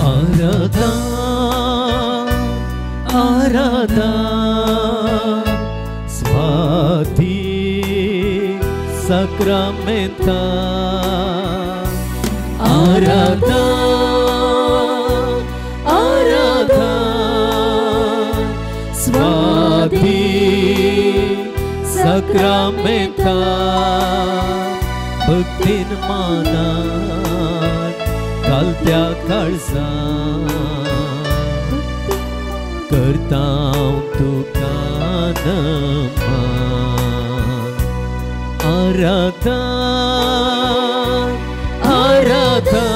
Aradha Aradha Swati sacramenta Aradha Aradha Swati sacramenta भक्तीन मानात घालत्या काळजा करतां तुका नमन आराधा आराधा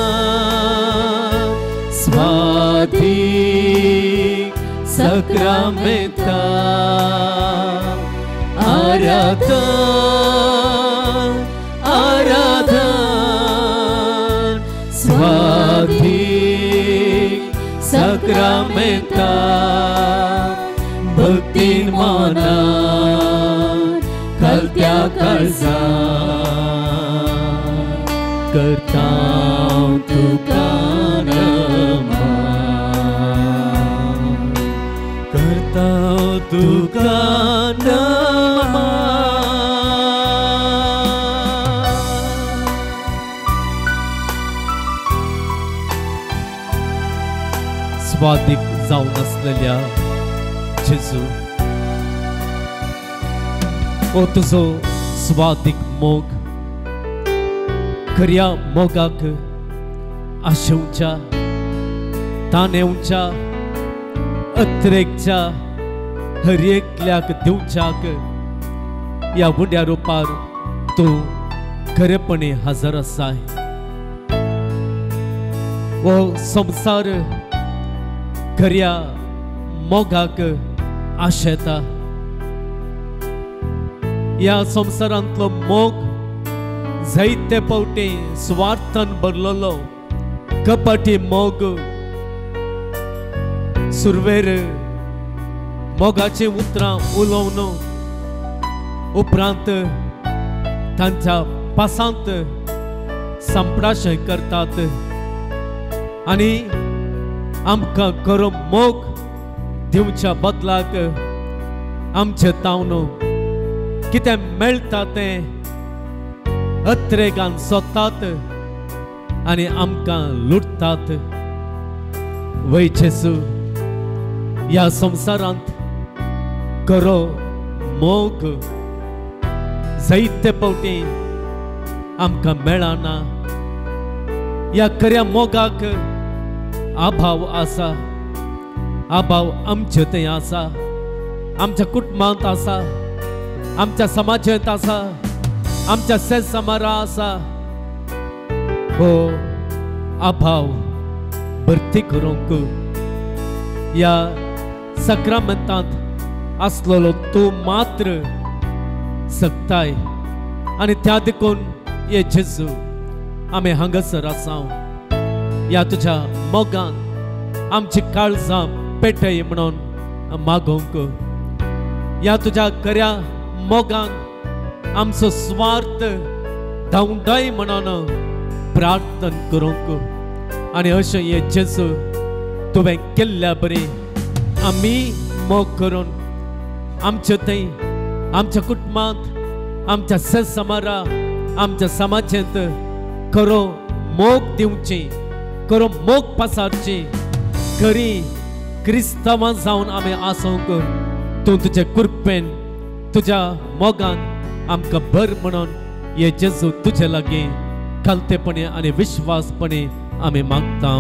स्वाति sacramenta आराधा आराधा स्वाति sacramenta भक्तीन मनात घालत्या काळजा करतां तुका नमन करतां तुका नमन स्वादिक जाऊन असलेल्या जेजू ओ तुझो स्वादिक मोग खऱ्या मोगाक आशेवच्या ताणेवच्या अत्रेकच्या हर एकल्याक दिवच्याक या बुड्या रूपार तूं खरेपणी हजर आसाय वो संसार खऱ्या मोगाक आशेता या संसारांतलो मोग जायते पावटी स्वार्थान भरलेलो कपटी मोग सुरवेर मोगाची उतरां उलोवन उपरांत तांच्या पासांत संपडाशय करतात आनी आमकां खरो मोग दिवच्या बदलाक आमचे तावन कितें मेळटा तें अत्रेगान सोदतात आनी आमकां लुटतात वय जेजू या संसारांत खरो मोग जायते पावटी आमकां मेळना या खऱ्या मोगाक अभाव आसा अभाव आमचे थंय आसा आमच्या कुटुंबांत आसा आमच्या समाजांत आसा आमच्या शेज समारा आसा हो अभाव भरती करूंक या सक्रामेंतांत आसलेलो तूं मात्र सकताय आनी त्या देखून ये जेजू आमी हांगासर आसा या तुझ्या मोगान आमची काळजां पेटय म्हणून मागोंक या तुझ्या खऱ्या मोगान आमचो स्वार्थ धांवडाय म्हणून प्रार्थना करूंक आनी अशें हे जेजू तुवें केल्ल्या बरी आमी मोग करून आमचे थंय आमच्या कुटुंबांत आमच्या शेज समारा आमच्या समाजांत खरो मोग दिवची खरो मोग पसारची खरी क्रिस्तांवां जावन आमी आसूंक तूं तुजे कृपेन तुज्या मोगान आमकां भर म्हणून हे जेजू तुजे लागीं खालतेपणी आनी विश्वासपणी आमी मागता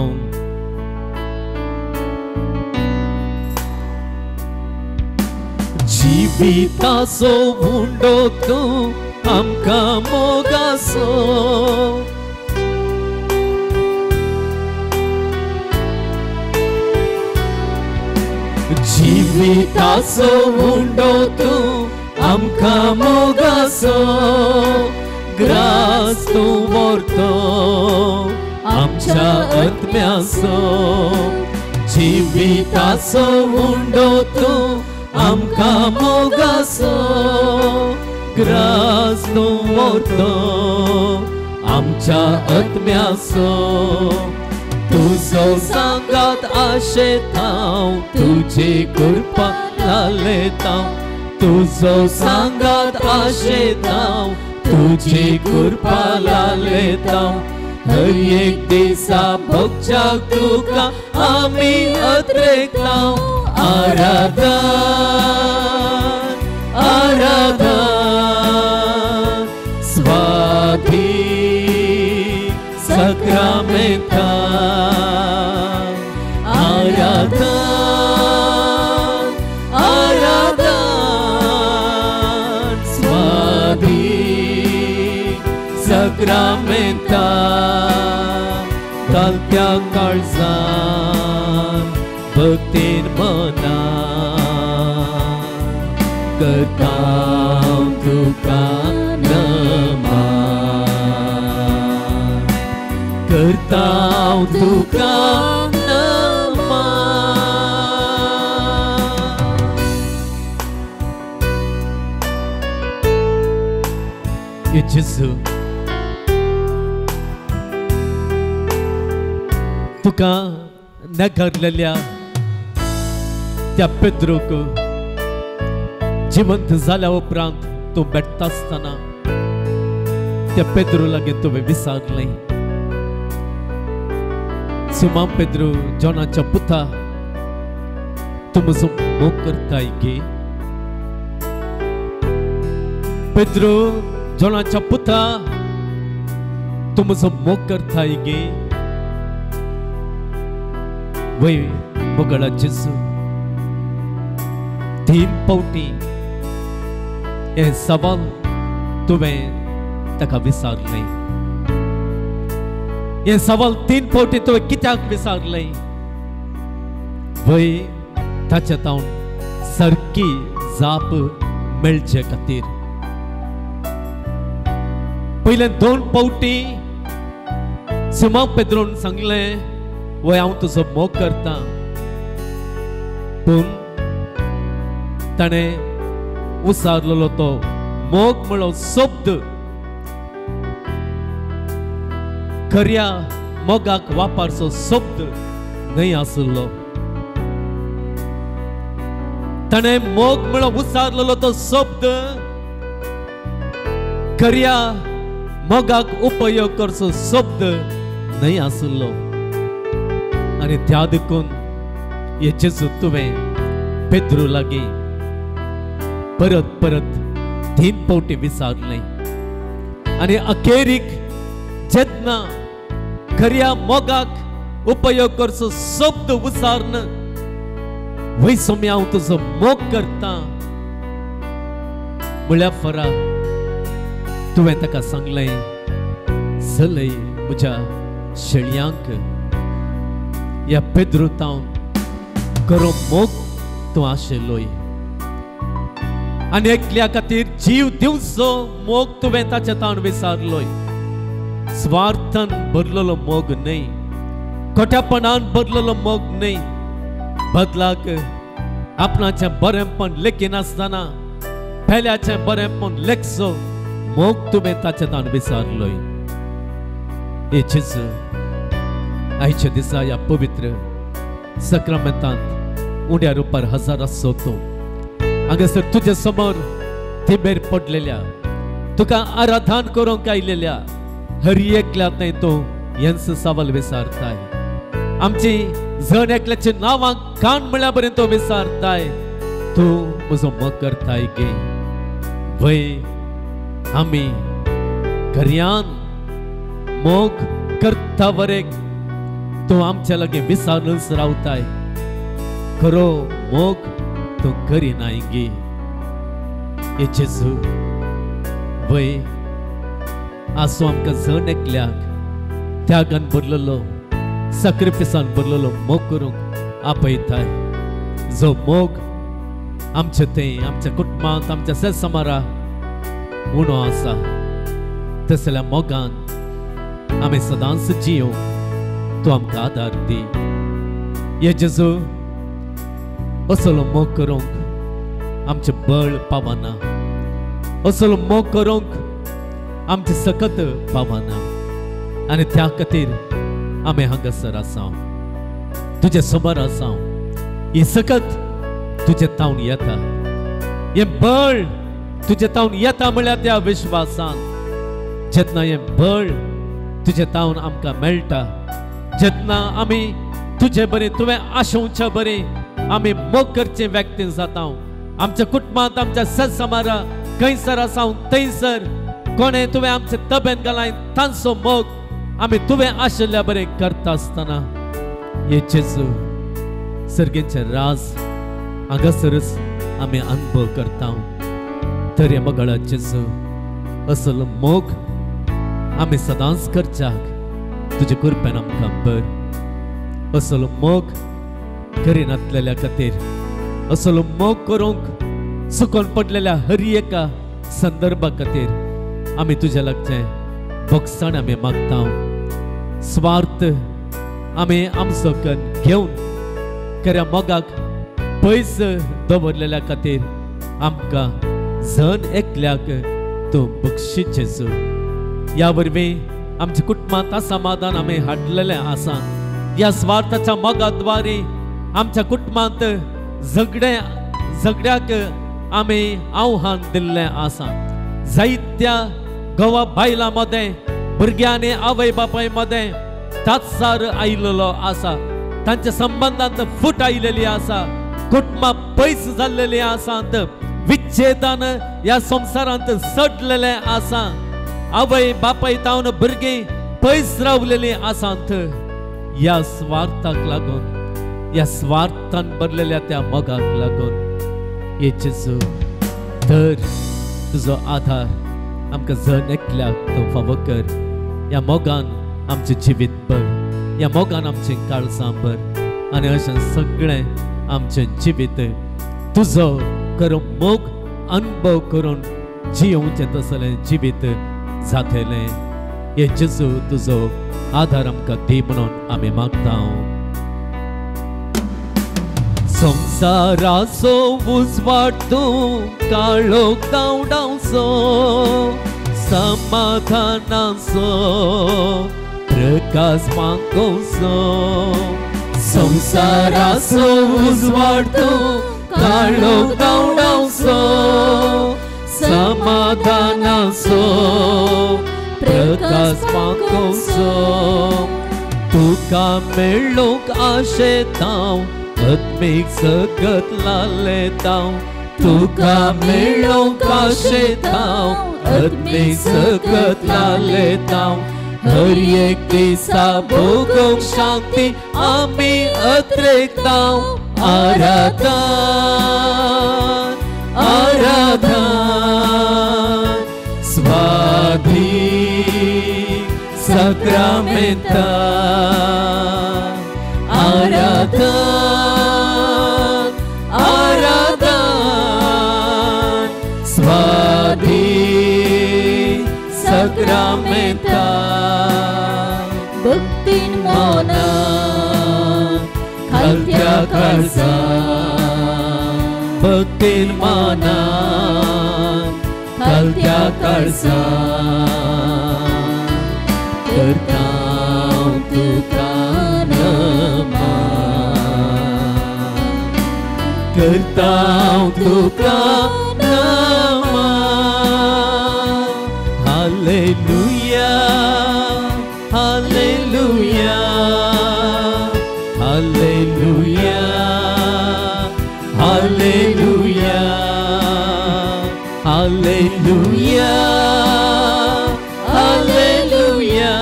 जिविताचो हुंडो तूं आमकां मोगाचो जिविताचो हुंडो तूं आमकां मोगाचो ग्रास तूं व्हरतो आमच्या आत्म्याचो जिविताचो हुंडो तूं आमकां मोगाचो ग्रास तूं व्हरतो आमच्या आत्म्याचो तुझो सांगात आशेत हांव तुझी कृपा लालेत हांव तुझो सांगात आशेत हांव तुझी कृपा लालेत हांव हर एक दिसा भोगच्याक तुका आमी अत्रेकतांव आराधन आराधन स्वाधीन सक्रमेंतां आराधन आराधन स्वाधीन सक्रमेंतां कालत्या काळजान भक्तीन मनान करतां तुका नमन करतां तुका नमन येशू तुका नगरलेल्या त्या पेद्रूक जिवंत जाल्या उपरांत तू भेटता आसतना त्या पेद्रू लागीं तुवें विचारलें सिमोन पेद्रू जॉनाच्या पुता तू म्हजो मोग करताय गे पेद्रू जॉनाच्या पुता तू म्हजो मोग करताय गे वय मोगळा जेजू 3 पावटी हे सवाल तुवें ताका विचारलें हे सवाल 3 पावटी तुवें कित्याक विचारलें वय ताच्या तावन सारकी जाप मेळचे खातीर पयले 2 पावटी सिमोन पेद्रून सांगलें वय हांव तुजो मोग करता पूण ताणें उसारलेलो तो मोग म्हणलो शब्द खऱ्या मोगाक वापरचो शब्द न्हय आसलो ताणें मोग म्हणलो उसारलेलो तो शब्द खऱ्या मोगाक उपयोग करचो शब्द न्हय आसलो आनी त्या देखून हे जेजू तुवें पेद्रू लागीं परत परत 3 पावटी विचारलें आनी अखेरीक जेन्ना खऱ्या मोगाक उपयोग करचो शब्द उसारन वय सोमी हांव तुजो मोग करता म्हळ्या फरा तुवें ताका सांगलें चलय म्हज्या शेळयांक या पेद्रू तावन खरो मोग तूं आशिल्लोय आनी एकल्या खातीर जीव दिवचो मोग तुवें ताच्या तावन विचारलोय स्वार्थान भरलेलो मोग न्हय खोट्यापणान भरलेलो मोग न्हय बदलाक आपणाचें बरेंपण लेखिनासतना पेल्याचें बरेंपण लेखचो मोग तुवें ताच्या तावन विचारलोय हे जेजू आयच्या दिसा या पवित्र सक्रामेंतांत उड्या रुपार हजार आसो तूं हांगासर तुजे समोर थिबेर पडलेल्या तुका आराधन करूंक आयलेल्या हर एकल्याक तूं हेंच सवाल विचारताय आमची जण एकल्याची नांवां कान म्हळ्या बरें तूं विचारताय तूं म्हजो मोग करताय गे वय आमी खऱ्यान मोग करता वरेक तूं आमच्या लागीं विचारूच रावताय खरो मोग तूं करिनाय गे हे जेजू वय आसूं आमकां जण एकल्याक त्यागान भरलेलो सॅक्रिफिसान भरलेलो मोग करूंक आपयताय जो मोग आमचे तें आमच्या कुटुंबांत आमच्या सेसमारा उणो आसा तसल्या मोगान आमी सदांच जियोंक तूं आमकां आदार दी हे जेजू असलो मोग करूंक आमचें बळ पावना असलो मोग करूंक आमची सकत पावना आनी त्या खातीर आम्ही हांगासर आसा तुझे समोर आसा हे सकत तुझे तावन येता हे बळ तुझे तावन येता म्हळ्यार त्या विश्वासान जेन्ना हे बळ तुझे तावन आमकां मेळटा जेन्ना आमी तुझे बरें तुवें आशोवच्या बरें आमी मोग करचे व्यक्ती जाता आमच्या कुटुंबांत आमच्या सत्समारा खंयसर आसा थंयसर कोणे तुवें आमचे तब्येत घालाय तांचो मोग आमी तुवें आशिल्ल्या बरें करता आसतना हे जेजू सर्गेचे राज हांगासरच आमी अनुभव करता तर हे मोगळा जेजू असल मोग आमी सदांच करच्याक तुजे कृपेन आमकां बर असल मोग करीन आसलेल्या खातीर असल मोग करूंक चुकोन पडलेल्या हर एका संदर्भा खातीर आमी तुज्या लागचें भोगसाण आमी मागता स्वार्थ आमी आमचो घेवन खऱ्या मोगाक पयस दवरलेल्या खातीर आमकां जण एकल्याक तूं बक्षीस जेजू या वरवीं आमच्या कुटुंबांत असमाधान आमी हाडलेलें आसा या स्वार्थाच्या मोगाद्वारे आमच्या कुटुंबांत झगड्याक आमी आव्हान दिल्लें आसा जायत्या घोवा बायलां मदें भुरग्यांनी आवय बापाय मदें तात्सार आयिल्लो आसा तांच्या संबंधांत फूट आयिल्ली आसा कुटुंबां पयस जाल्लेलीं आसात विच्छेदान ह्या संवसारांत सडलेले आसा आवय बापाय तावन भुरगीं पयस रावलेलीं आसात ह्या स्वार्थाक लागून ह्या स्वार्थान भरलेल्या त्या मोगाक लागून हे जेजू तर तुजो आधार आमकां जण एकल्याक तो फावो कर ह्या मोगान आमचें जिवीत भर ह्या मोगान आमचें काळजां भर आनी अशें सगळें आमचें जिवीत तुजो करून मोग अनुभव करून जियोवचें तसलें जिवीत जातलें हे जेजू तुजो आधार आमकां दी म्हणून आमी मागता संसाराचो उजवाड तूं काळोख धांवडावचो समाधानाचो प्रकाश मागोवचो संसाराचो उजवाड तूं काळोख धांवडावचो समाधानाचो प्रकाश मागोवचो तुका मेळूंक आशेतां आत्मीक जगत लालेतां तुका मेळूंक आशेतां आत्मीक जगत लालेतां हर एक दिसा भोगूंक शांती आमी अत्रेकतां आराधन आराधन स्वाधीन सक्रमेंता आराधन आराधन स्वाधीन सक्रमेंता भक्तीन मना खालत्या काळजा भक्तीन मना खालत्या काळजा करता तुका करता तुका हालेलुया हालेलुया हालेलुया हालेलुया हालेलुया हालेलुया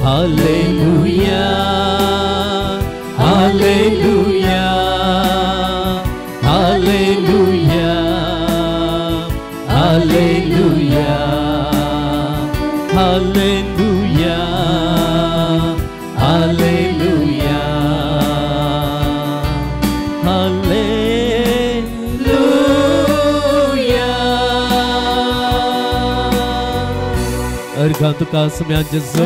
हालेलुया hallelujah Hallelujah, Hallelujah, Hallelujah, Hallelujah, Hallelujah. Argan tuka semyan Jesu.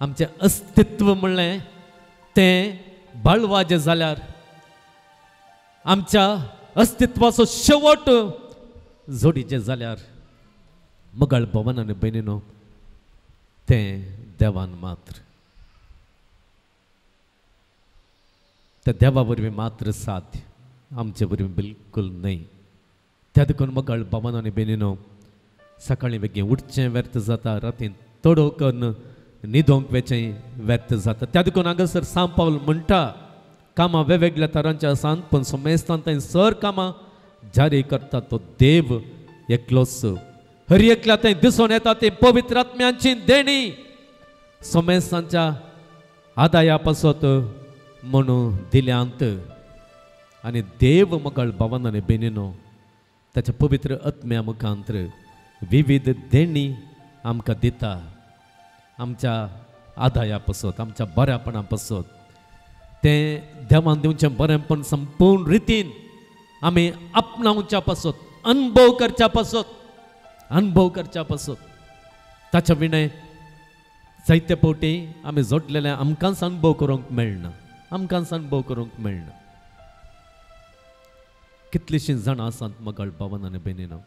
आमचे अस्तित्व म्हणलें तें बाळवाजें जाल्यार आमच्या अस्तित्वाचो शेवट जोडीचें जाल्यार मोगाळ भवन आनी भयणीनो तें देवान मात्र त्या देवा वरवीं मात्र साध्य आमचे वरवीं बिलकुल न्हय त्या देखून मोगाळ भवन आनी भयणीनो सकाळीं बेगीन उठचें व्यर्थ जाता रातीन तोडो करून न्हिदोंक वेचें व्यर्थ जाता त्या देखून हांगासर सांत पावल म्हणटा कामां वेगवेगळ्या तरांचें आसात पूण सोमेस्तान थंय सर कामां जारी करता तो देव एकलोच हर एकल्या थंय दिसून येता ती पवित्र आत्म्याची देणी सोमेस्तांच्या आदाया पासत म्हणून दिल्यांत आनी देव मोगाळ भवन आनी भयणीनो ताच्या पवित्र आत्म्या मुखांतर विविध देणी आमकां दिता आमच्या आदाया पासत आमच्या बऱ्यापणा पासत तें देवान दिवचें बरेंपण संपूर्ण रितीन आमी आपणावच्या पासत अनुभव करच्या पासत ताच्या विणें जायते फावटी आमी जोडलेले आमकांच अनुभव करूंक मेळना कितलींशीं जाणां आसात मोगाळ भवन आनी भयणीनो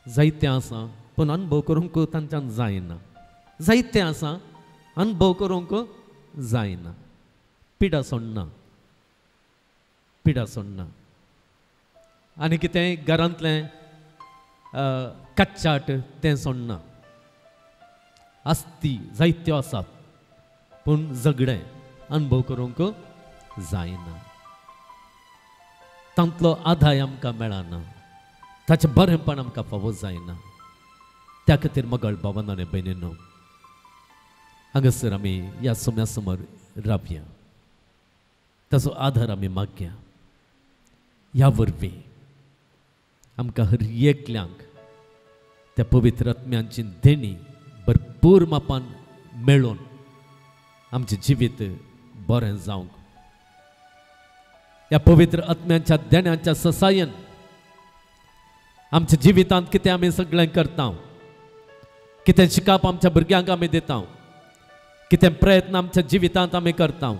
जायते आसा पूण अनुभव करूंक तांच्यान जायना जायते आसा अनुभव करूंक जायना पिडा सोडना आनी कितें घरांतलें कच्चाट तें सोडना आस्ती जायत्यो आसात पूण झगडें अनुभव करूंक जायना तांतलो आदाय आमकां मेळना ताचें बरेंपण आमकां फावो जायना त्या खातीर मोगाळ भवन आनी भयणीनो हांगासर आमी ह्या सोम्या समोर रावया ताचो आधार आमी मागया ह्या वरवीं आमकां हर एकल्यांक त्या पवित्र आत्म्यांची देणी भरपूर मापान मेळून आमचें जिवीत बरें जावंक ह्या पवित्र आत्म्यांच्या देण्याच्या ससायन आमच्या जिवितांत कितें आमी सगळें करता कितें शिकप आमच्या भुरग्यांक आमी दिता कितें प्रयत्न आमच्या जिवितांत आमी करता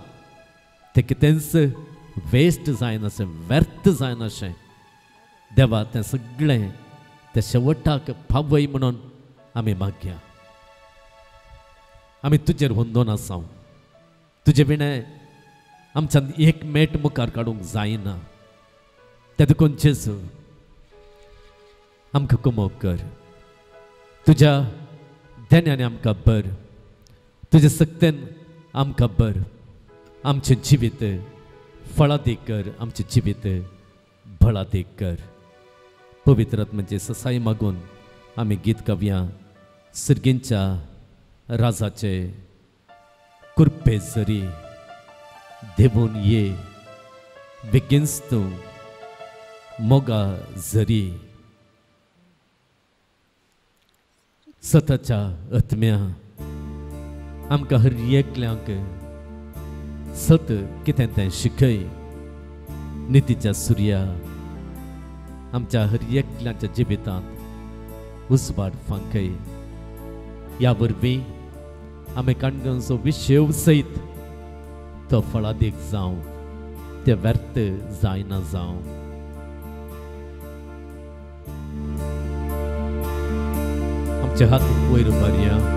तें कितेंच वेस्ट जायना अशें व्यर्थ जायना अशें देवा तें सगळें त्या शेवटाक फावय म्हणून आमी मागया आमी तुजेर हुंदोन आसा तुजे विणें आमच्यान एक मेट मुखार काडूंक जायना त्या देखून जेजू आमकां कुमोग कर तुज्या देण्याने आमकां बर तुज्या सक्तेन आमकां बर आमचें जिवीत फळादीक कर आमचें जिवीत भळादीक कर पवित्र आत्म्याचे ससाय मागून आमी गीत गावया सर्गींच्या राजाचे कृपे जरी देवून ये बेगीनच तूं मोगा जरी सताच्या आत्म्या आमकां हर एकल्यांक सत कितें तें शिकय नितीच्या सुर्या आमच्या हर एकल्याच्या जिवितांत उजवाड फांकय ह्या वरवीं आमी काणकोणचो विशेव सयत तो फळादीक जावं ते व्यर्थ जायना जावं आमचे हात वयर मारया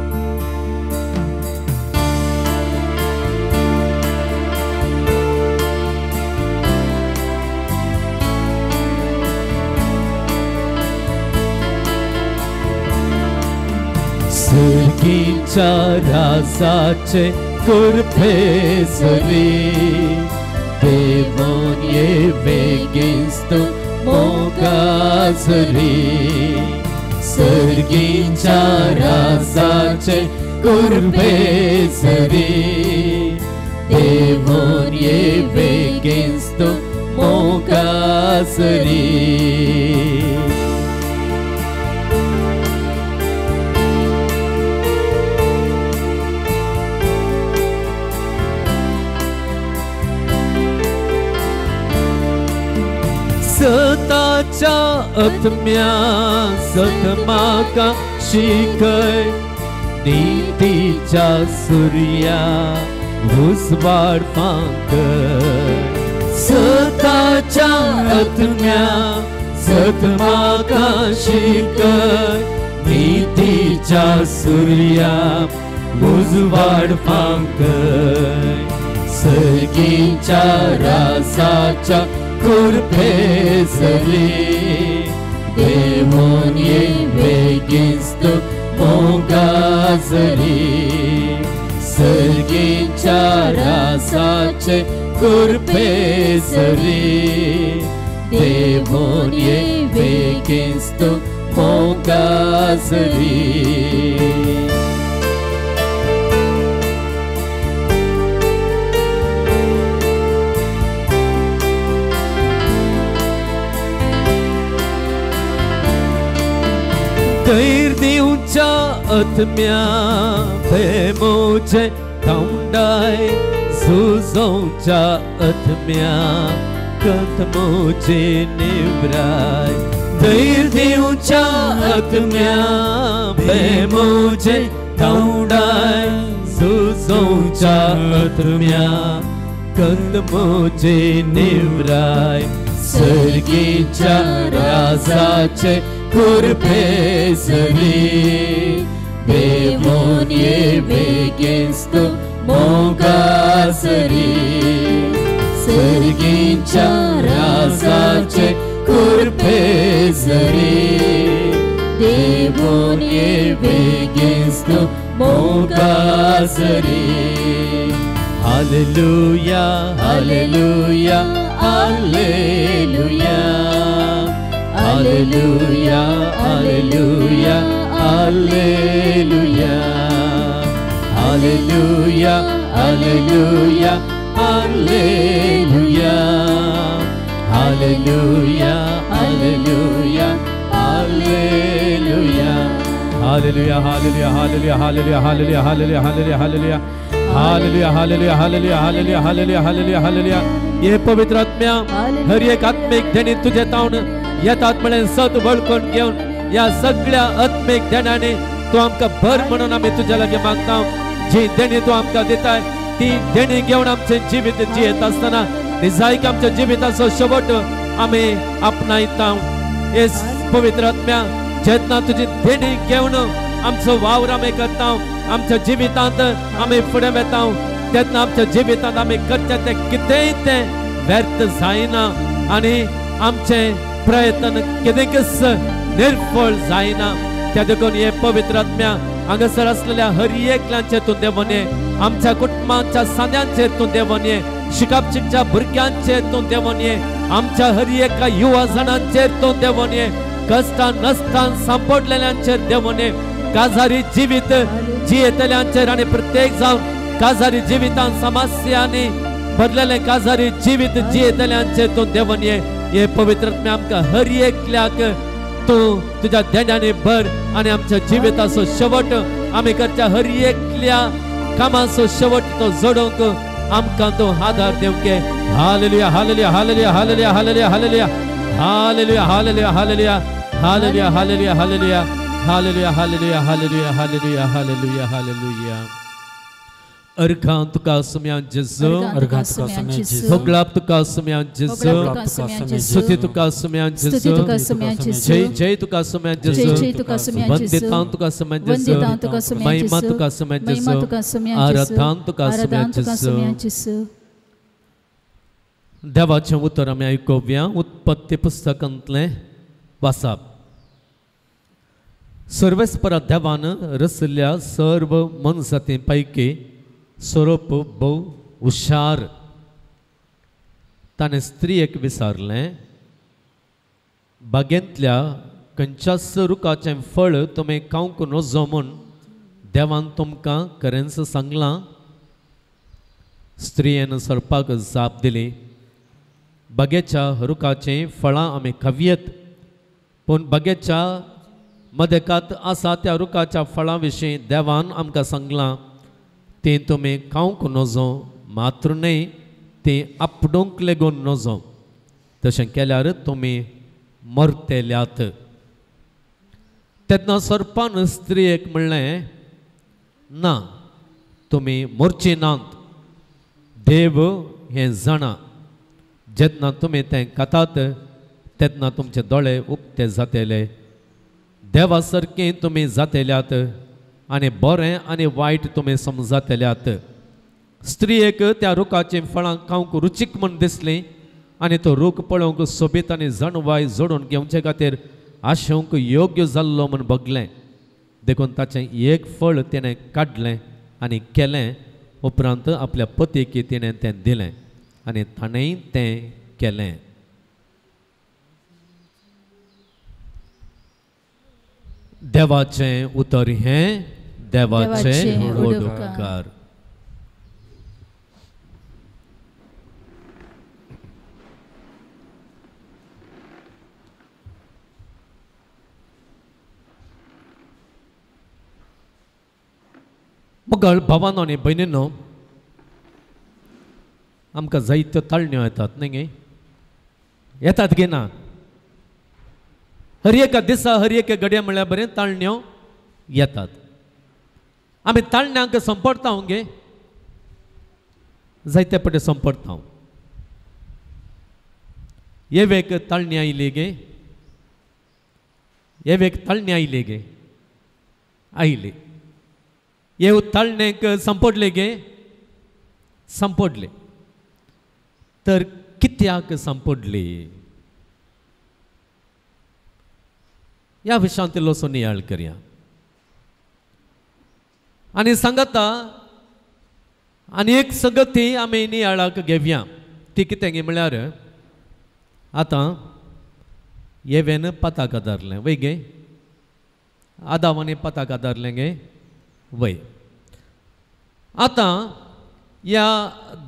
सर्गीच्या राजाचे कृपे जरी देवून ये बेगीनच तूं मोगा जरी सर्गीच्या राजाचे कृपे जरी देवून ये बेगीनच तूं मोगा जरी सताच्या आत्म्या सत म्हाका शिकय नितीच्या सुर्या उजवाड पांकर सताच्या आत्म्या सतमाका शिकर नितीच्या सुर्या उजवाड पांकर सर्गीच्या रासाच्या कुरपे सरी देवोन ये बेगिस्त मोगाजरी सर्गीच्या रासाचे कुरपे सरी देवोन ये बेगिस्त मोगाजरी धैर्य दिवच्या आत्म्या प्रेमोचे तोंडाय सुजोच्या आत्म्या कथमोचे निवराय धैर्य दिवच्या आत्म्या प्रेमोचे तोंडाय सुजोच्या आत्म्या कथमोचे निवराय सर्गीच्या राजाचे कुरपे सरी देवोन ये बेगिस्त मोगासरी सर्गीच्या राजाचे कुरपे सरी देवोन ये बेगिस्त मोगासरी हालेलुया हालेलुया हालेलुया Alleluia, Alleluia, Alleluia, Alleluia, Alleluia, Alleluia, Alleluia, Alleluia, Alleluia. Hallelujah, hallelujah, hallelujah, hallelujah, hallelujah, hallelujah, hallelujah, hallelujah. Hallelujah, hallelujah, hallelujah, hallelujah, hallelujah, hallelujah, hallelujah. ये पवित्र आत्म्या हर एक आत्मिक ध्यानी तुझे तावन येतात म्हळ्यार सत वळखून घेवन या सगळ्या आत्मिक ध्यानाने तू आमकां भर म्हणून आमी तुझ्या लागी मागता जी देणी तू आमकां दिताय ती देणी घेवन आमचे जिवीत जियेत आसतना निजायक आमच्या जिविताचो शेवट आमी आपणायता हे पवित्र आत्म्या जेन्ना तुजी देणी घेवन आमचो वावर आमी करता आमच्या जिवितांत आमी फुडें वेता तेन्ना आमच्या जिवितांत आमी करचे ते कितेंय तें व्यर्थ जायना आनी आमचे प्रयत्न केदेंकच निर्फळ जायना त्या देखून हे पवित्र आत्म्या हांगासर आसलेल्या हर एकल्याचेर तूं देवोन ये आमच्या कुटुंबाच्या सांद्यांचेर तूं देवोन ये शिकापचीच्या भुरग्यांचेर तूं देवोन ये आमच्या हर एका युवा जाणांचेर तूं देवोन ये कष्टान नसतान सांपडलेल्यांचेर देवोन ये काजारी जिवीत जियेतल्यांचेर आनी प्रत्येक जावन काजारी जिवितान समस्यांनी भरलेले काजारी जिवीत जियेतल्यांचेर तूं देवोन ये हे पवित्र आत्म्या आमकां हर एकल्याक तूं तुज्या देण्याने भर आनी आमच्या जिविताचो शेवट आमी करच्या हर एकल्या कामाचो शेवट तो जोडूंक आमकां तूं आदार दिवंके हालेलुया हालेलुया हालेलुया हालेलुया हालेलुया हालेलुया हालेलुया हालेलुया हालेलुया हालेलुया हालेलुया हालेलुया हालेलुया हालेलुया हालेलुया हालेलुया हालेलुया हालेलुया अर्घां तुका सुम्यां जेजू अर्घां तुका सुम्यां जेजू भोगलाप तुका सुम्यां जेजू स्तुति तुका सुम्यां जेजू जय जय तुका सुम्यां जेजू वंदितां तुका सुम्यां जेजू महिमा तुका सुम्यां जेजू आराधना तुका सुम्यां जेजू देवाचें उतर आमी आयकुया उत्पत्ती पुस्तकांतलें वाचप सर्वेस्परा देवान रचल्या सर्व मनजाती पैकी स्वरूप बहु हुशार ताणें स्त्रियेक विचारलें बागेंतल्या खंयच्याच रुखाचें फळ तुमी खावंक नजो म्हूण देवान तुमकां खरेंच सांगलां स्त्रियेन सर्पाक जाप दिली बागेच्या रुखाचीं फळां आमी खावयेत पूण बागेच्या मदेकात आसा त्या रुखाच्या फळां विशीं देवान आमकां सांगलां तें तुमी खावंक नजो मात्र न्हय तें आपडूंक लेगून नजो तशें केल्यार तुमी मरतेल्यात तेन्ना सर्पान स्त्रियेक म्हणलें ना तुम्ही मोर्चिनांत देव हे जाणा जेतना तुम्ही ते खातात तेतना तुमचे दोळे उक्ते जातेले देवा सारके तुम्ही जातेल्यात आनी बरें आनी वायट तुम्ही समजतेल्यात स्त्रियेक त्या रुखाची फळां खावंक रुचीक म्हण दिसली आनी तो रूख पळोवंक सोबीत आनी जणवाय जोडून घेवचे खातीर आशेवंक योग्य जाल्लो म्हण बगलें देखून ताचें एक फळ तिणें काडलें आनी केलें उपरांत आपल्या पतीक तिणें तें दिलें आनी ताणेंय तें केलें देवाचें उतर हें देवाचें उडोवकार मगळ भावांनो आनी भयणींनो आमकां जायत्यो ताळण्यो येतात न्ही येतात गे ना हर एका दिसा हर एका घडये म्हळ्यार बरें ताळण्यो येतात आमी ताळण्यांक संपडता गे जायते पटे संपडता येवेक ताळणी आयली गे येवेक ताळणी आयली गे आयली ये ताळणेक संपडले गे संपडले तर कित्याक संपडली या विशयांत इल्लोसो नियाळ करया आनी सांगता आनी एक संगती आमी नियाळाक घेवया ती कितें गे म्हळ्यार आतां येवेन पताक धरलें वय गे आदावानी पताक धरलें गे वय आतां ह्या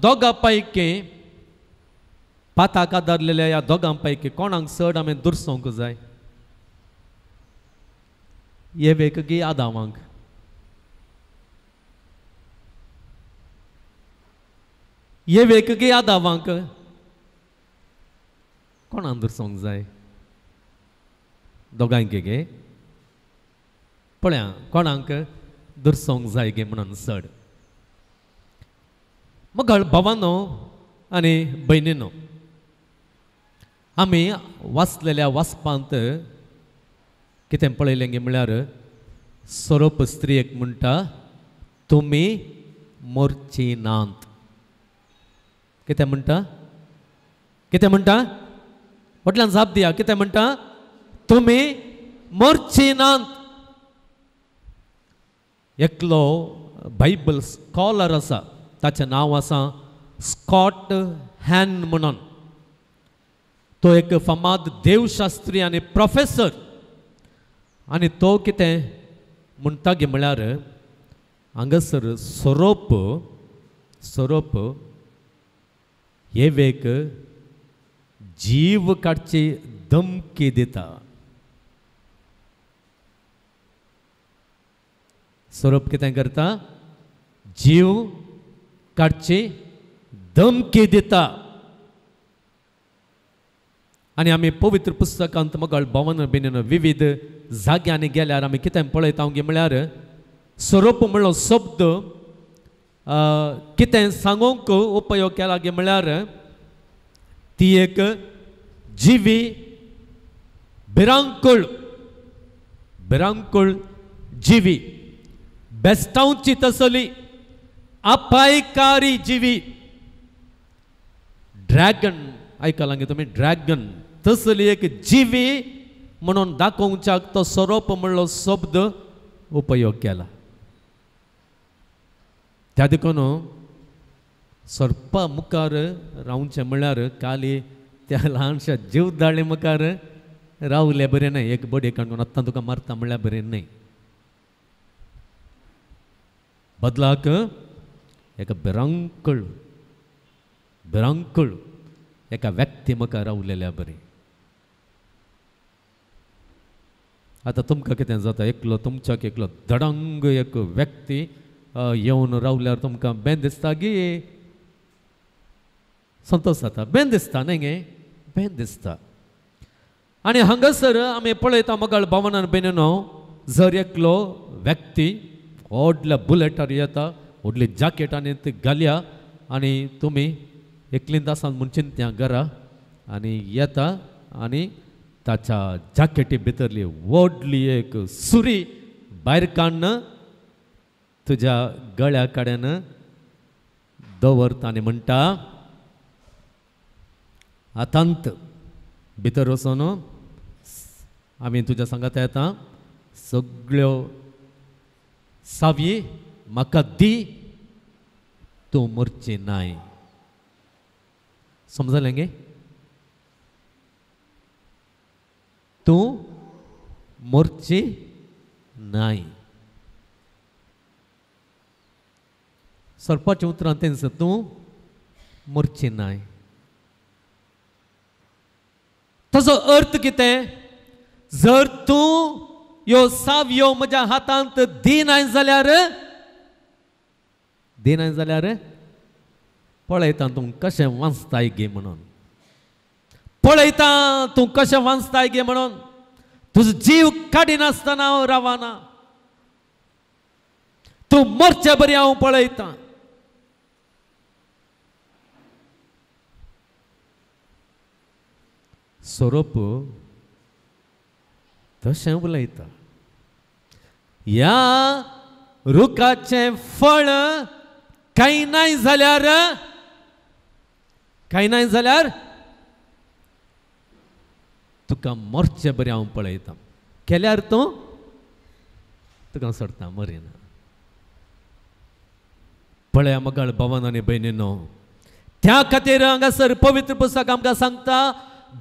दोगां पैकी पताका धरलेल्या ह्या दोगां पैकी कोणाक चड आमी दुरसोवंक जाय येवेक गे आदावांक येवेक गे आदावांक कोणाक दुरसोवंक जाय दोगांयक गे पळया कोणाक दुरसोवंक जाय गे म्हणून चड मगळ भावांनो आनी भयणींनो आमी वाचलेल्या वाचपांत कितें पळयलें गे म्हळ्यार सोरोप स्त्रियेक म्हणटा तुमी मोर्चिनांत कितें म्हणटा कितें म्हणटा फाटल्यान जाप दिया कितें म्हणटा तुमी मोर्चिनांत एकलो बायबल स्कॉलर आसा ताचें नांव आसा स्कॉट हॅन म्हणून तो एक फामाद देवशास्त्री आनी प्रोफेसर आनी तो कितें म्हणटा गे म्हळ्यार हांगासर सोरोप सोरोप येवेक जीव काडची धमकी दिता सोरोप कितें करता जीव काडची धमकी दिता आनी आमी पवित्र पुस्तकांत मगळ भावन बिन विविध जाग्यांनी गेल्यार आमी कितें पळयता गे म्हळ्यार सोरोप म्हणलो शब्द कितें सांगूंक उपयोग केला गे म्हळ्यार ती एक जिवी भिरांकूळ भिरांकूळ जिवी बेस्तांवची तसली अपायकारी जिवी ड्रॅगन आयकलां गे तुमी ड्रॅगन तसली एक जिवी म्हणून दाखोवच्याक तो सोरोप म्हणलो शब्द उपयोग केला त्या देखून सर्पा मुखार रावचें म्हळ्यार काली त्या ल्हानशा जीवदाळे मुखार रावले बरें न्हय एक बडी काडून आत्तां तुका मारता म्हळ्यार बरें न्हय बदलाक एका भिरांकूळ भिरांकूळ एका व्यक्ती मुखार रावलेल्या बरी आतां तुमकां कितें जाता एकलो तुमच्याक एकलो धडंग एक व्यक्ती येवन रावल्यार तुमकां बेन दिसता गे संतोश जाता बेन दिसता न्ही गे बेन दिसता आनी हांगासर आमी पळयता मगळ भावनान बेननो जर एकलो व्यक्ती व्हडल्या बुलेटार येता व्हडली जॅकेट आनी ती घालया आनी तुमी एकलींत आसात म्हणचे त्या घरा आनी येता आनी ताच्या जॅकेटी भितरली व्हडली एक सुरी भायर काडन तुज्या गळ्या कडेन दवरता आनी म्हणटा आतांत भितर वचून आमी तुज्या सांगात येता सगळ्यो सावयी म्हाका दी तूं मरची नाय समजलें गे तूं मरची नाय सरपाचें उतरां तेंच तूं मरची नाय ताचो अर्थ कितें जर तूं ह्यो सावयो म्हज्या हातांत दिनाय जाल्यार पळयता तूं कशें वाचताय गे म्हणून पळयता तूं कशें वाचताय गे म्हणून तुजो जीव काडिनासतना हांव रावना तूं मरचे बरी हांव पळयता सोरोप तशें उलयता ह्या रुखाचें फळ कांय नाय जाल्यार तुका मरचे बरें हांव पळयता केल्यार तूं तुका सोडटा मरिना पळया मगाळ भावान आनी भयणीनो त्या खातीर हांगासर पवित्र पुस्तक आमकां सांगता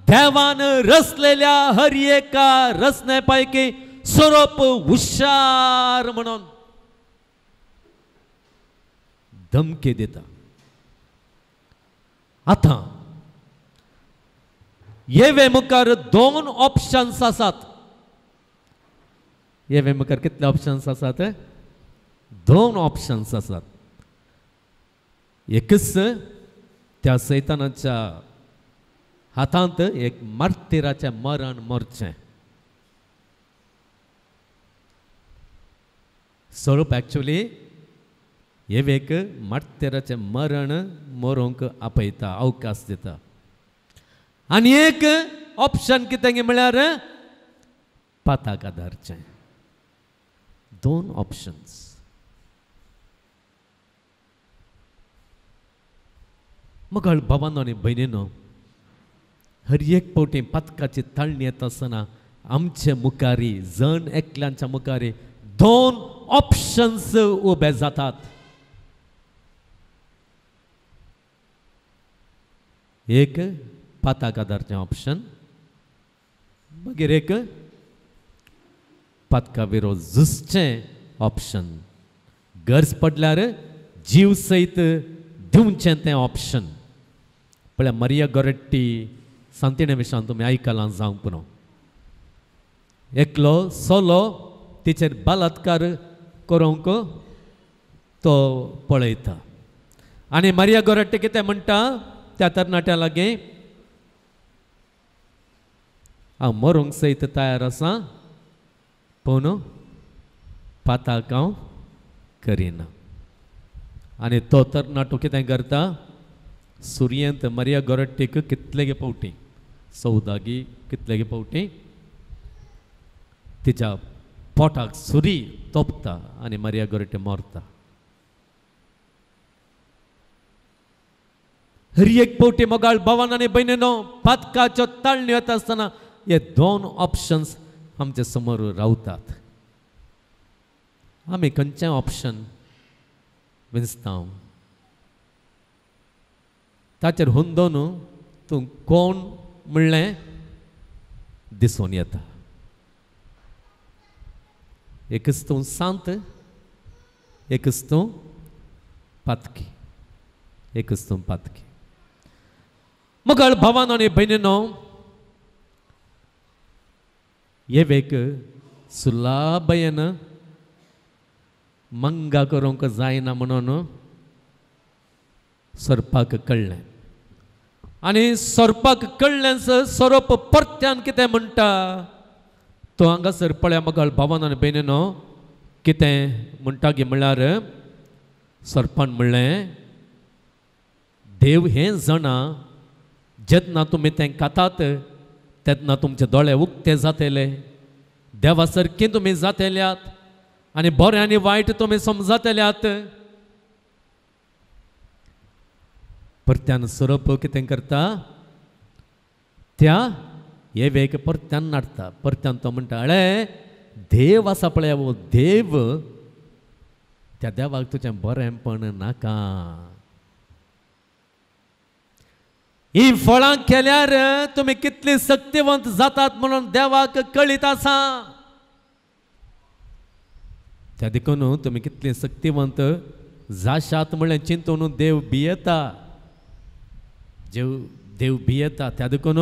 देवान रचलेल्या हर एका रचने पैकी सोरोप हुशार म्हणून धमकी दिता आतां येवे मुखार दोन ऑप्शन्स आसात येवे मुखार कितले ऑप्शन्स आसात दोन ऑप्शन्स आसात एकच त्या सैतानाच्या हातांत एक मार्तिराचें मरण मरचें स्वरूप एक्चुअली येवेक मार्तिराचें मरण मरोंक आपयता अवकाश दिता आनी एक ऑप्शन कितें म्हळ्यार पाताक आदारचें दोन ऑप्शन्स मगाळ भावांनो आनी भयणीनो हर एक पावटी पातकाची ताळणी येता आसतना आमचे मुखारी जण एकल्यांच्या मुखारी दोन ऑप्शन्स उबे जातात एक पाताक आदारचें ऑप्शन मागीर एक पातका विरोध झुजचें ऑप्शन गरज पडल्यार जीव सयत दिवचें तें ऑप्शन पळय मारिया गोरेट्टी सांतिणे विशयान तुमी आयकलां जावं पुरो एकलो सोलो तिचेर बलात्कार करूंक तो पळयता आनी मारिया गोरेट्टी कितें म्हणटा त्या तरणाट्या लागीं हांव मरूंक सयत तयार आसा पूण पाताक हांव करिना आनी तो तरणाटो कितें करता सुर्येंत मारिया गोरेट्टीक कितलेगे पावटी सौदागी कितलेगे पावटी तिच्या पोटाक सुरी तोपता आनी मारिया गोरेट्टी मरता हर एक पावटी मोगाळ भावान आनी भयणीनो पातकाच्यो ताळण्यो येता आसतना हे दोन ऑप्शन्स आमचे समोर रावतात आमी खंयचें ऑप्शन विंचता ताचेर हुंदोन तूं कोण म्हणलें दिसून येता एकच तूं सांत एकच तूं पातकी एकच तूं पातकी मोगाळ भावानो आनी भयणीनो येवेक सुलाभयेन मंगा करूंक जायना म्हणून सर्पाक कळ्ळें आनी सर्पाक कळ्ळेंच सोरोप परत्यान कितें म्हणटा तो हांगासर पळया मोगाळ भावानो आनी भयणीनो कितें म्हणटा गे म्हळ्यार सरपान म्हणलें देव हें जाणा जेन्ना तुमी तें खातात तेन्ना तुमचे दोळे उक्ते जातले देवा सारकी तुमी जातल्यात आनी बरें आनी वायट तुमी समजतल्यात परत्यान सरप कितें करता त्या येवेक परत्यान नाडटा परत्यान तो म्हणटा अळे देव आसा पळय वो देव त्या देवाक तुजें बरेंपण नाका ही फळां केल्यार तुमी कितली शक्तिवंत जातात म्हणून देवाक कळीत आसा त्या देखून तुमी कितली शक्तिवंत जाशात म्हणलें चिंतून देव भियेता देव भियेता त्या देखून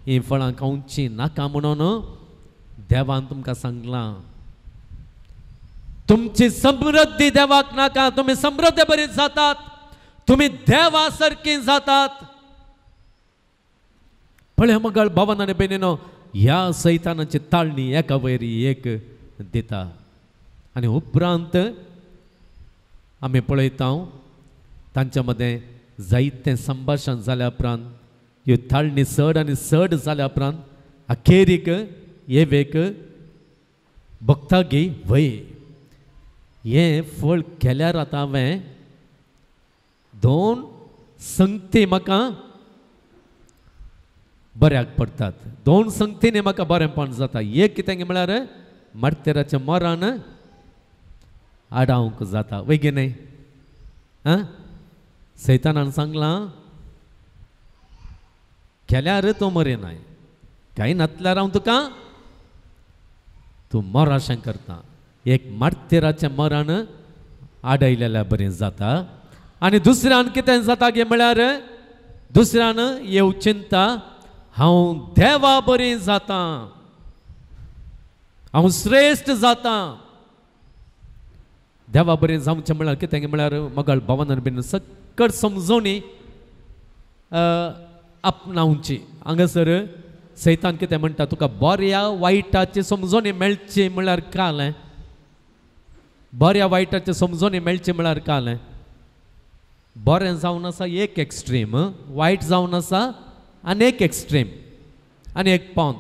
ही फळां खावची नाका म्हणून देवान तुमकां सांगलां तुमची समृद्धी देवाक नाका तुमी समृद्धी बरी जातात तुमी देवा सारकी जातात पळय मगळ भावांनो आनी भयणीनो ह्या सैतानाची ताळणी एका वयर एक दिता आनी उपरांत आमी पळयता तांच्या मदें जायतें संभाशण जाल्या उपरांत ह्यो ताळणी चड आनी चड जाल्या उपरांत अखेरीक येवेक भक्ता गे वय हें फळ केल्यार आतां हांवें 2 संगती म्हाका बऱ्याक पडटात 2 संगतींनी म्हाका बरेंपण जाता एक कितें म्हळ्यार मार्तेराच्या मोरान आडावंक जाता वय गे न्हय आं सैतानान सांगलां केल्यार तूं मरिनाय कांय नातल्यार हांव तुका तूं मोराशें करता एक मार्तेराच्या मोरान आडयलेल्या बरें जाता आनी दुसऱ्यान कितें जाता गे म्हळ्यार दुसऱ्यान येव चिंता हांव देवा बरी जाता हांव श्रेश्ठ जाता देवा बरें जावचें म्हळ्यार कितें म्हळ्यार मगळ भावांनी बीन सकट समजोवणी आपणावची हांगासर सैतान कितें म्हणटा तुका बऱ्या वायटाची समजोवणी मेळची म्हळ्यार कालें बऱ्या वायटाची समजोवणी मेळची म्हळ्यार कालें बरें जावन आसा एक एक्स्ट्रीम वायट जावन आसा आनी एक एक्स्ट्रीम आनी एक पोंत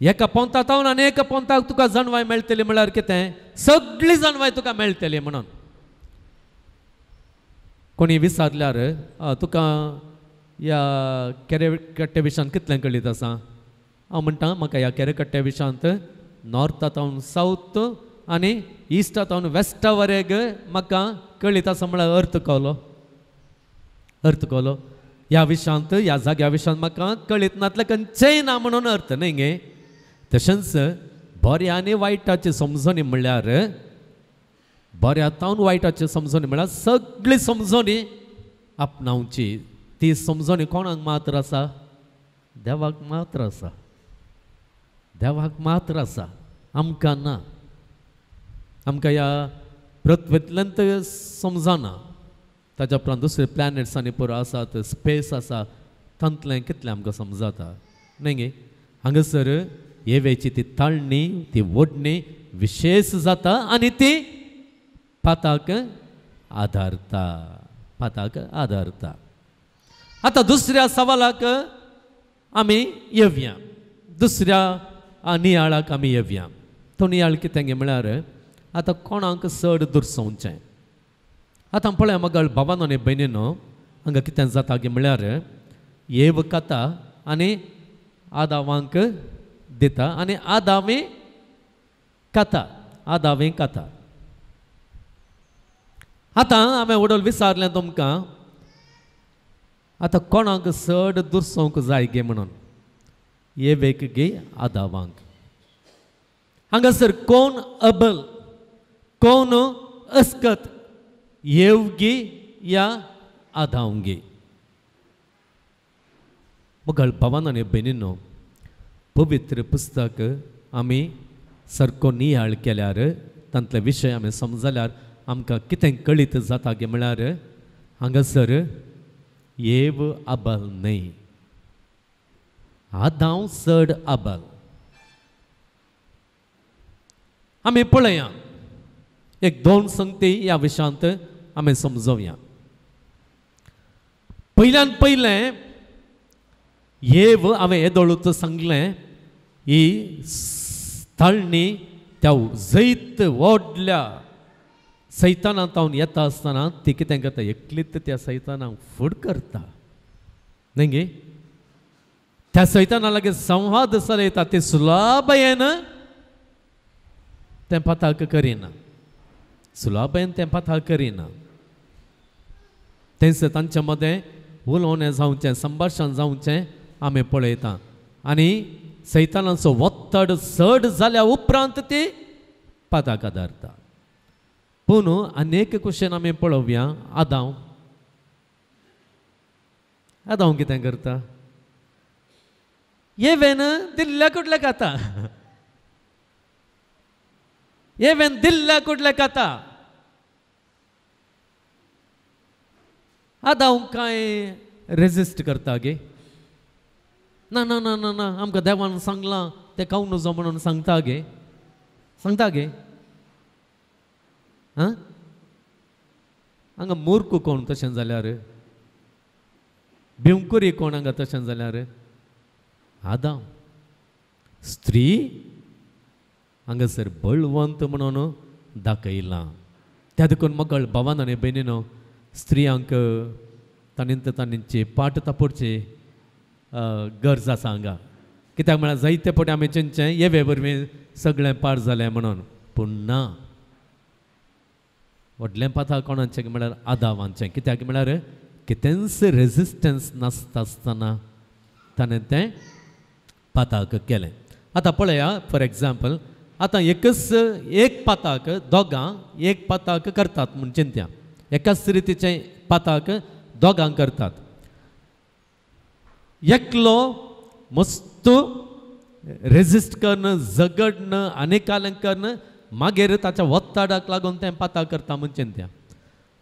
एका पोंतांत आनी एका पोंताक तुका जणवाय मेळटली म्हळ्यार कितें सगळी जणवाय तुका मेळटली म्हणून कोणी विचारल्यार तुका ह्या केरेकट्टे विशयान कितलें कळीत आसा हांव म्हणटा म्हाका ह्या केरेकट्ट्या विशयांत नॉर्थांत सावथ आनी इस्टांत वेस्टा वरेग म्हाका कळीत आसा म्हळ्यार अर्थ कळलो ह्या विशयांत ह्या जाग्या विशयांत म्हाका कळीत नातलें खंयचेंय ना म्हणून अर्थ न्हय गे तशेंच बऱ्या आनी वायटाची समजोवणी म्हणल्यार बऱ्यातावन वायटाची समजोवणी म्हळ्यार सगळी समजोवणी आपणावची ती समजोवणी कोणाक मात्र आसा देवाक मात्र आसा देवाक मात्र आसा आमकां ना आमकां ह्या पृथ्वींतल्यान तर समजना ताच्या उपरांत दुसरे प्लॅनेट्स आनी पुरो आसात स्पेस आसा तांतलें कितलें आमकां समजता न्हय गे हांगासर येवेची ती ताळणी ती ओडणी विशेश जाता आनी ती पाताक आदारता आतां दुसऱ्या सवालाक आमी येवया दुसऱ्या नियाळाक आमी येवया तो नियाळ कितें गे म्हळ्यार आतां कोणाक चड दुर्सवचें आतां पळय मगळ भावांनो आनी भयणीनो हांगा कितें जाता गे म्हळ्यार येव खाता आनी आदावांक दिता आनी आदावी खाता आतां हांवें उडोल विचारलें तुमकां आतां कोणाक चड दुर्सवंक जाय गे म्हणून येवेक गे आदावांक हांगासर कोण अबल कोण अस्कत येवगी या आदावंगी मगळ भावांनो आनी भयणीनो पवित्र पुस्तक आमी सारको नियाळ केल्यार तांतले विशय आमी समजल्यार आमकां कितें कळीत जाता गे म्हळ्यार हांगासर येव आबल न्हय आदाव चड आबल आम्ही पळया एक दोन संगती ह्या विशयांत आम्ही समजूया. पहिल्यान पयलें हांवें येदोळूच सांगलें ही स्थळणी त्या जैत व्हडल्या सैतानांत हांव येता आसतना ती कितें करता एकलीच त्या सैतानाक फूड करता न्ही गे. त्या सैताना लागीं संवाद चलयता ते सुलाभयेन तें पाताक करिना. सुलाभयेन तें पाताक करिना. तेंच तांच्या मदें उलोवणें जावचें संभाशण जावचें आमी पळयता. आनी सैतानाचो वत्तड चड जाल्या उपरांत ती पाताक आदारता. पूण अनेक कुशेन आमी पळोवया. आदांव कितें करता येवेन दिल्ल्या कुडल्या खाता. येवेन दिल्ल्या कुडल्या खाता. आदांव कांय रेजिस्ट करता गे. ना ना ना ना ना आमकां देवान सांगलां तें खावं नजो म्हणून सांगता गे. सांगता गे. हां हांगा मूर्ख कोण तशें जाल्यार. भिवकुरी कोण हांगा तशें जाल्यार. आदांव स्त्री हांगासर बळवंत म्हणून दाखयलां. त्या देखून मगळ भावान आनी भयणीनो स्त्रियांक तांची पाट तापोवची गरज आसा हांगा. कित्याक म्हळ्यार जायते फावटी आमी चिंतचें येवे वरवीं सगळें पाड जालें म्हणून. पूण ना. व्हडलें पाता कोणाचें म्हळ्यार आदावांचें. कित्याक म्हळ्यार कितेंच रेजिस्टन्स नासता आसतना ताणें तें पाताक केलें. आतां पळया फॉर एग्जाम्पल आतां एक पाताक दोगां एक पाताक करतात म्हूण चिंत्या. एकाच रितीचें पाताक दोगांक करतात. एकलो मस्त रेजिस्ट करन झगडन आनीकालें करन मागीर ताच्या वत्ताडाक लागून तें पाताक करता म्हूण चिंत्या.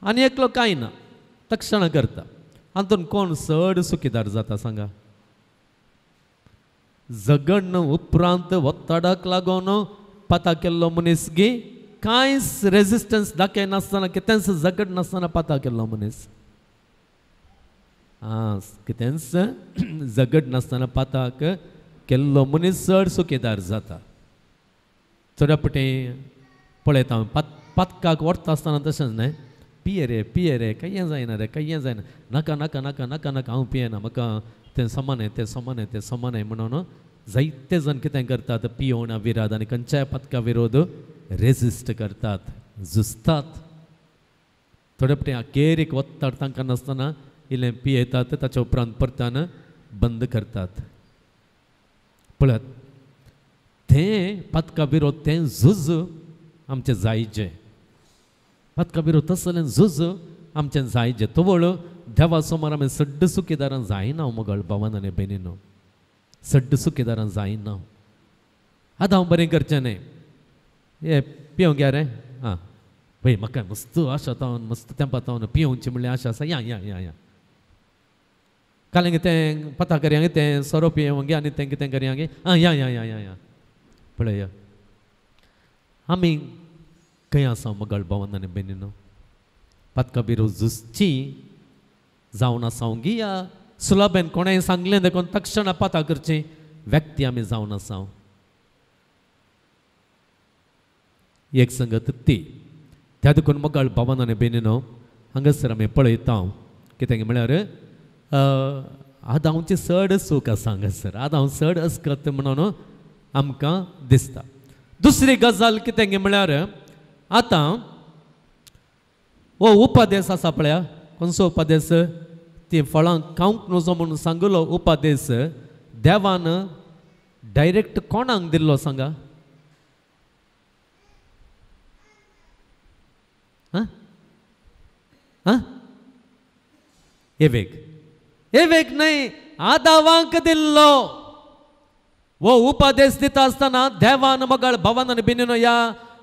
आनी एकलो कांय ना तक्षण करता. हातून कोण चड सुखीदार जाता सांगा. झगडन उपरांत वत्ताडाक लागून पाता केल्लो मनीस गे कांयच रेजिस्टन्स दाखयनासतना कितेंच झगड नासतना पाता केल्लो मनीस. कितेंच झगड नासतना पाताक केल्लो मनीस चड सुखीदार जाता. चड फावटी पळयता पातकाक व्हरता आसतना तशेंच न्हय. पिये रे कांय जायना रे कांय जायना. नाका नाका नाका नाका नाका हांव पियेना म्हाका तें समानय तें समानय तें समानय म्हणून जायते जण कितें करतात पियोवणा विरोध आनी खंयच्याय पथका विरोध रेजिस्ट करतात झुजतात. थोडे फावटी अखेरीक वत्तड तांकां नासतना इल्लें पियेतात ताच्या उपरांत परतान बंद करतात. पळयात तें पथका विरोध तें झूज आमचें जायचें. पथका विरोध तसलें झूज आमचें जायचें. तवळ देवा समोर आमी सड्ड सुखीदारां जायना मगळ भावान आनी भयणीनो. सड्ड सुखीदारां जायना. आतां हांव बरें करचें न्हय. हे पियोंक या रे. पळय म्हाका मस्त आशा तावन मस्त तेंपा तावन पियोवची म्हणल्यार आशा आसा. या या या या कालें कितें पता करया गे तें सोरो पियोंक गे आनी तें कितें करया गे. या या या या या पळय आमी खंय आसा मगळ भावान आनी भयणीनो. पथका विरोध झुजची जावन आसा गी या सुलभेन कोणें सांगलें देखून तक्षण पाता करची व्यक्ती आमी जावन आसा. एक संगत ती त्या देखून मगळ भावान आनी भयणीनो हांगासर आमी पळयता कितें म्हळ्यार आदांवचें चड सूख आसा हांगासर. आदांव चड अस्कत म्हणून आमकां दिसता. दुसरी गजाल कितें गे म्हळ्यार आतां हो उपदेश आसा पळया. खंयचो उपदेश ती फळां खावंक नजो म्हणून सांगलो उपदेश देवान डायरेक्ट कोणाक दिल्लो सांगा. एवेक न्हय आदावांक दिल्लो. वो उपदेश दिता आसतना देवान मगळ भावान आनी भयणीनो या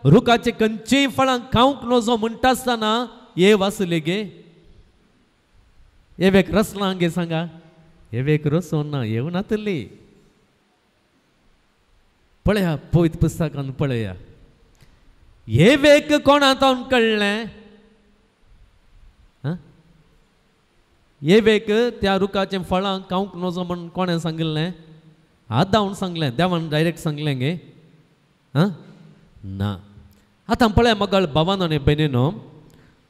रुखाची खंयचीय फळां खावंक नजो म्हणटा आसतना हे वाचले गे. एवेक रसलां गे सांगा. एवेक रसोन ना येवनातली. पळया पवित्र पुस्तकान पळया हे वेक कोणातून कळलें? हे वेक त्या रुखाचें फळां खावंक नजो म्हण कोणें सांगिल्लें? आदावन सांगलें, देवान डायरेक्ट सांगलें गे? ना. आतां पळय मोगाळ भावानो आनी भयणीनो,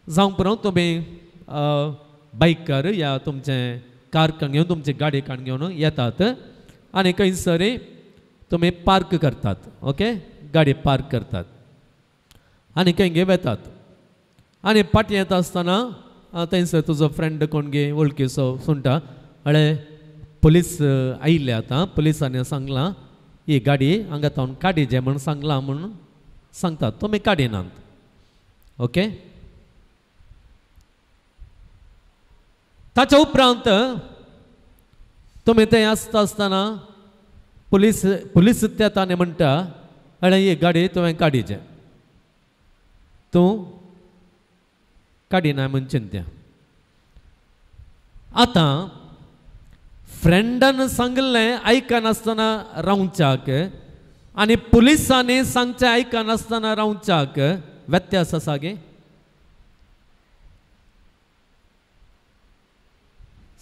जावं पुरो तुमी बायकार या तुमचें कार काण घेवन तुमची गाडी काण घेवन येतात आनी खंयसर तुमी पार्क करतात. ओके, गाडी पार्क करतात आनी खंय गे वेतात आनी फाटीं येता आसतना थंयसर तुजो फ्रेंड कोण गे वळखीचो सुणटा, अळे पुलीस आयिल्ले आतां, पुलिसांनी सांगलां ही गाडी हांगा थावन काडीजे म्हण सांगलां म्हण सांगतात. तुमी काडिनात. ओके, ताच्या उपरांत तुमी थंय आसता आसतना पुलीस येता आनी म्हणटा, अळे ही गाडी तुवें काडीजे. तूं काडिना म्हण चिंत्या. आतां फ्रेंडान सांगलें आयकनासतना रावच्याक आनी पुलिसांनी सांगचें आयकनासतना रावच्याक व्यत्यास आसा गे?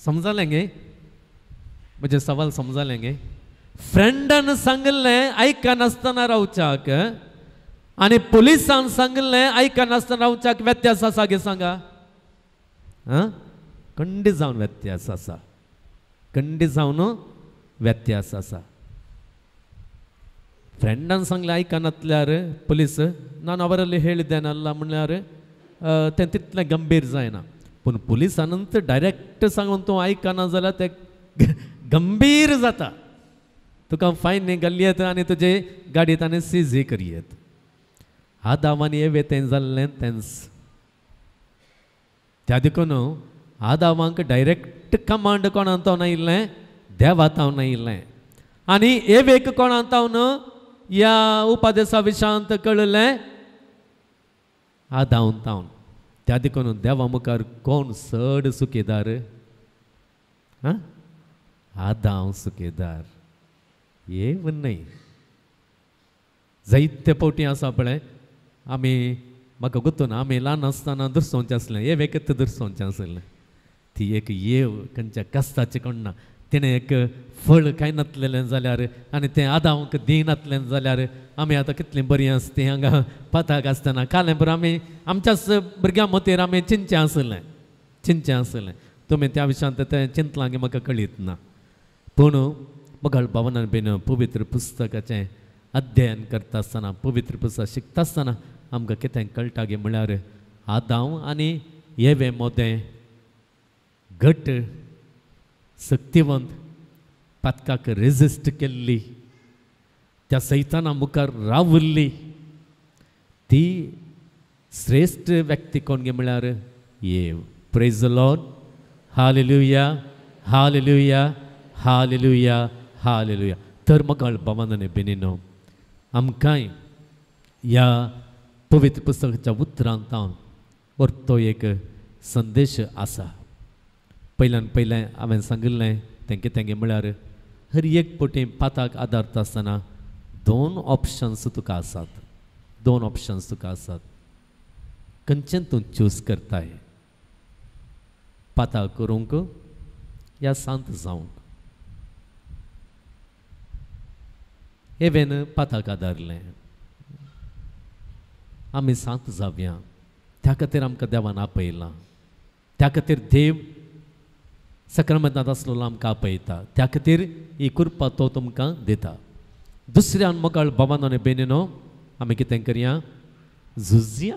समजलें गे? म्हणजे सवाल समजलें गे? फ्रेंडान सांगलें आयकनासतना रावच्याक आनी पुलिसान सांगलें आयकनासतना रावच्याक व्यत्यास आसा गे? सांगा. खंडीत जावन व्यत्यास आसा. खंडीत जावन व्यत्यास आसा. फ्रेंडान सांगलें आयकनातल्यार पुलीस ನಾನು ಅವರಲ್ಲಿ ಹೇಳಿದ್ದೇನಲ್ಲ म्हणल्यार तें तितलें गंभीर जायना. पूण पुलिसानंत डायरेक्ट सांगून तूं आयकना जाल्यार तें गंभीर जाता. तुका फायन घालयत आनी तुजे गाडयेंत आनी सीज करयत. ह्या दावांनी हे वेतें जाल्लें तेंच. त्या देखून ह्या दावांक डायरेक्ट कमांड कोणांतावन आयिल्लें? देवातावन आयिल्लें. आनी हे वेक कोणांतावन या उपादेशा विशांत कळलें? आदावन तावन. त्या देखून देवा मुखार कोण चड सुकेदार? आदाव सुकेदार. हे न्हय. जायते फावटी आसा पळय आमी, म्हाका गुर्तूना, आमी ल्हान आसतना दुरसोवचें आसलें. हे वेकत दुरसोवचें आसलें. ती एक येव खंयच्या कश्टाचें कोण ना. तिणें एक फळ खायनातलें जाल्यार आनी तें आदावंक दिनातलें जाल्यार आमी आतां कितलीं बरीं आसतीं. हांगा पाताक आसतना कालें बरें आमी आमच्याच भुरग्यां मतीर आमी चिंतचें आसलें. तुमी त्या विशयांत तें चिंतलां गे म्हाका कळीत ना. पूण मोगाळ भावनान बीन पवित्र पुस्तकाचें अध्ययन करता आसतना, पवित्र पुस्तक शिकता आसतना आमकां कितें कळटा गे म्हळ्यार आदाव आनी येवे मोदें घट शक्तिवंत पातकाक रेजिस्ट केल्ली, त्या सैताना मुखार रावल्ली ती श्रेष्ठ व्यक्ती कोण गे म्हळ्यार येव. Praise the Lord. हालेलुया, हालेलुया, हालेलुया, हालेलुया. तर मोगाळ भावांनी भयणीनो, आमकांय ह्या पवित्र पुस्तकाच्या उतरांत व्हरतो एक संदेश आसा. पयल्यान पयलें हांवें सांगिल्लें तें कितें गे म्हळ्यार हर एक पटी पाताक आदारता आसतना दोन ऑप्शन्स तुका आसात. दोन ऑप्शन्स तुका आसात. खंयचें तूं चूज करताय? पाताक करूंक या शांत जावंक? हेवेन पाताक आदारलें. आमी शांत जावया. त्या खातीर आमकां देवान आपयलां. त्या खातीर देव सक्रामेंतांत आसलो आमकां आपयता. त्या खातीर ही कृपा तो तुमकां दिता. दुसऱ्यान मोगाळ भावानो आनी भयणीनो, आमी कितें करया? झुजया.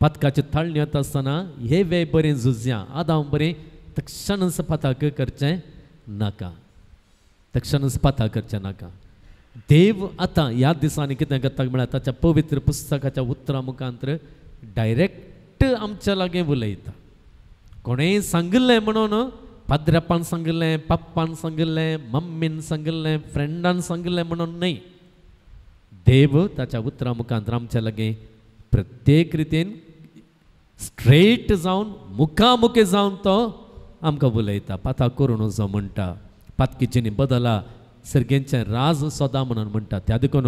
पातकाची थाळणी येता आसतना हे वेळ बरें झुजया. आदां बरें तक्षणच पाताक करचें नाका. तक्षणच पाताक करचें नाका. देव आतां ह्या दिसांनी कितें करता म्हळ्यार ताच्या पवित्र पुस्तकाच्या उतरां मुखांतर डायरेक्ट आमच्या लागीं उलयता. कोणेंय सांगिल्लें म्हणून पाद्र्यापान सांगिल्लें, पप्पान सांगिल्लें, मम्मीन सांगिल्लें, फ्रेंडान सांगिल्लें म्हणून न्हय. देव ताच्या उतरां मुखांतर आमच्या लागीं प्रत्येक रितीन स्ट्रेट जावन मुखामुखी जावन तो आमकां उलयता. पाता करून जो म्हणटा, पातकीची बदला सर्गेंचें राज सोदा म्हणून म्हणटा. त्या देखून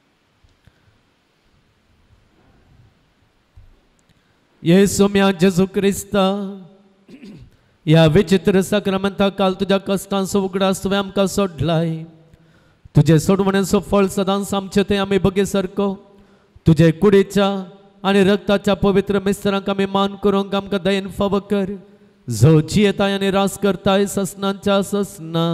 येसू म्या जेजू क्रिस्ता या विचित्र साक्रामेंता काल तुझ्या कष्टांचो उगडास तुवें आमकां सोडलाय. तुझे सोडवण्याचो फळ सदांच आमचे ते आमी बगे सारको तुझे कुडीच्या आनी रक्ताच्या पवित्र मिस्त्रांक आमी मान करूंक आमकां दयेन फाव कर. जो जियेताय आनी रास करताय ससनांच्या ससना.